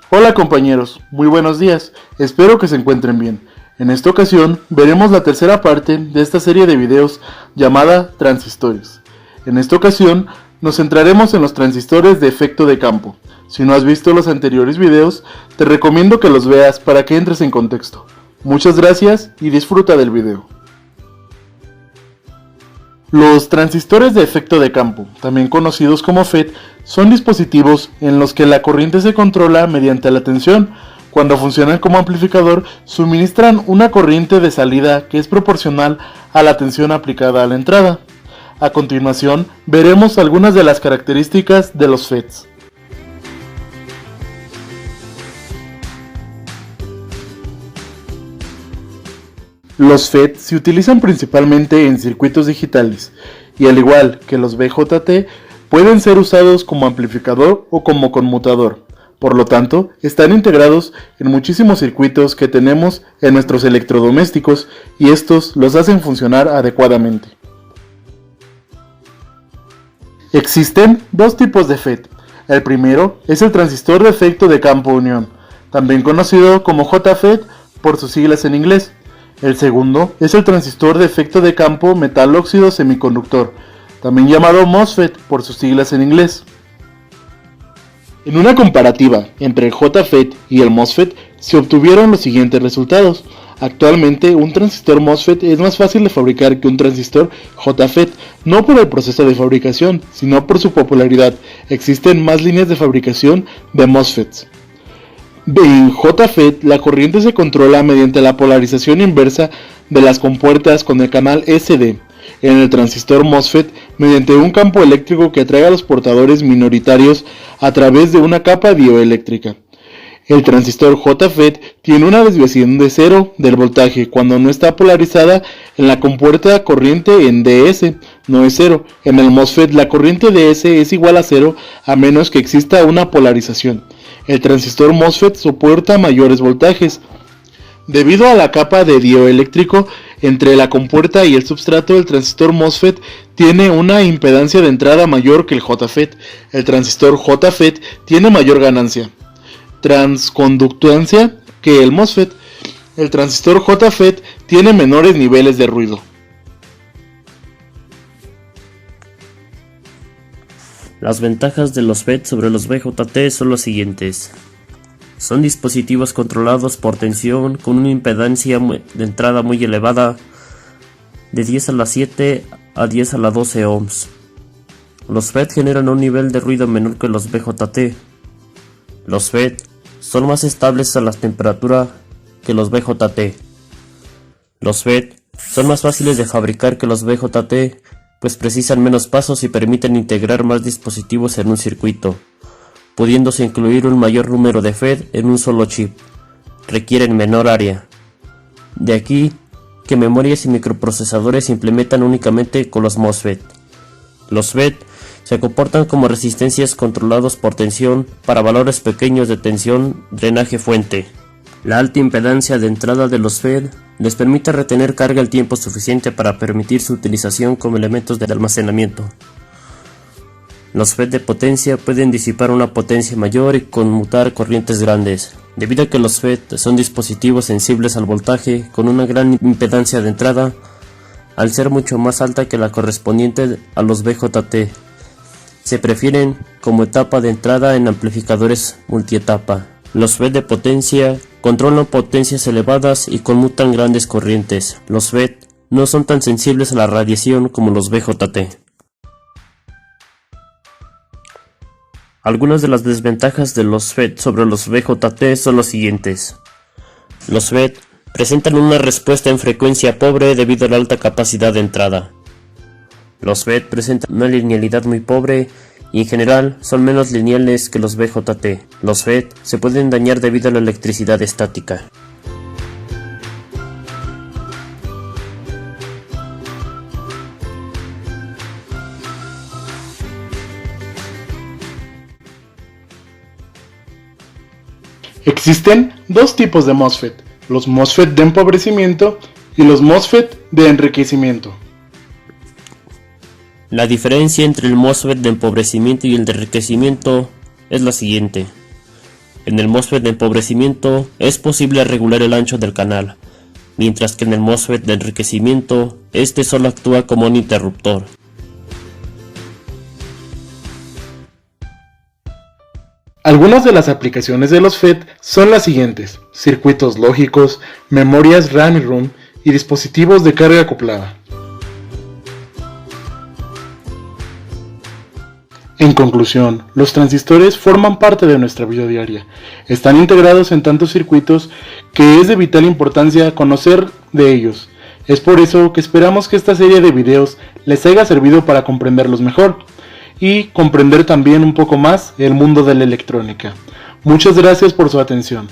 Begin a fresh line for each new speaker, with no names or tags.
Hola compañeros, muy buenos días, espero que se encuentren bien. En esta ocasión veremos la tercera parte de esta serie de videos llamada Transistores. En esta ocasión nos centraremos en los transistores de efecto de campo. Si no has visto los anteriores videos, te recomiendo que los veas para que entres en contexto. Muchas gracias y disfruta del video. Los transistores de efecto de campo, también conocidos como FET, son dispositivos en los que la corriente se controla mediante la tensión. Cuando funcionan como amplificador, suministran una corriente de salida que es proporcional a la tensión aplicada a la entrada. A continuación, veremos algunas de las características de los FETs. Los FET se utilizan principalmente en circuitos digitales y, al igual que los BJT, pueden ser usados como amplificador o como conmutador. Por lo tanto, están integrados en muchísimos circuitos que tenemos en nuestros electrodomésticos y estos los hacen funcionar adecuadamente. Existen dos tipos de FET. El primero es el transistor de efecto de campo unión, también conocido como JFET por sus siglas en inglés. El segundo es el transistor de efecto de campo metal óxido semiconductor, también llamado MOSFET por sus siglas en inglés. En una comparativa entre el JFET y el MOSFET se obtuvieron los siguientes resultados. Actualmente un transistor MOSFET es más fácil de fabricar que un transistor JFET, no por el proceso de fabricación, sino por su popularidad. Existen más líneas de fabricación de MOSFETs. En JFET la corriente se controla mediante la polarización inversa de las compuertas con el canal SD. En el transistor MOSFET, mediante un campo eléctrico que atrae a los portadores minoritarios a través de una capa dioeléctrica. El transistor JFET tiene una desviación de 0 del voltaje cuando no está polarizada en la compuerta corriente en DS, no es 0. En el MOSFET la corriente DS es igual a 0 a menos que exista una polarización. El transistor MOSFET soporta mayores voltajes. Debido a la capa de dioeléctrico entre la compuerta y el substrato, el transistor MOSFET tiene una impedancia de entrada mayor que el JFET. El transistor JFET tiene mayor ganancia transconductancia que el MOSFET. El transistor JFET tiene menores niveles de ruido.
Las ventajas de los FET sobre los BJT son las siguientes. Son dispositivos controlados por tensión con una impedancia de entrada muy elevada de 10 a la 7 a 10 a la 12 ohms. Los FET generan un nivel de ruido menor que los BJT. Los FET son más estables a la temperatura que los BJT. Los FET son más fáciles de fabricar que los BJT, pues precisan menos pasos y permiten integrar más dispositivos en un circuito, pudiéndose incluir un mayor número de FET en un solo chip. Requieren menor área. De aquí que memorias y microprocesadores se implementan únicamente con los MOSFET. Los FET se comportan como resistencias controlados por tensión para valores pequeños de tensión drenaje fuente. La alta impedancia de entrada de los FET les permite retener carga el tiempo suficiente para permitir su utilización como elementos de almacenamiento. Los FET de potencia pueden disipar una potencia mayor y conmutar corrientes grandes. Debido a que los FET son dispositivos sensibles al voltaje con una gran impedancia de entrada, al ser mucho más alta que la correspondiente a los BJT, se prefieren como etapa de entrada en amplificadores multietapa. Los FET de potencia controlan potencias elevadas y conmutan grandes corrientes. Los FET no son tan sensibles a la radiación como los BJT. Algunas de las desventajas de los FET sobre los BJT son los siguientes. Los FET presentan una respuesta en frecuencia pobre debido a la alta capacidad de entrada. Los FET presentan una linealidad muy pobre y en general son menos lineales que los BJT. Los FET se pueden dañar debido a la electricidad estática.
Existen dos tipos de MOSFET, los MOSFET de empobrecimiento y los MOSFET de enriquecimiento.
La diferencia entre el MOSFET de empobrecimiento y el de enriquecimiento es la siguiente. En el MOSFET de empobrecimiento es posible regular el ancho del canal, mientras que en el MOSFET de enriquecimiento, este solo actúa como un interruptor.
Algunas de las aplicaciones de los FET son las siguientes: circuitos lógicos, memorias RAM y ROM y dispositivos de carga acoplada. En conclusión, los transistores forman parte de nuestra vida diaria. Están integrados en tantos circuitos que es de vital importancia conocer de ellos. Es por eso que esperamos que esta serie de videos les haya servido para comprenderlos mejor y comprender también un poco más el mundo de la electrónica. Muchas gracias por su atención.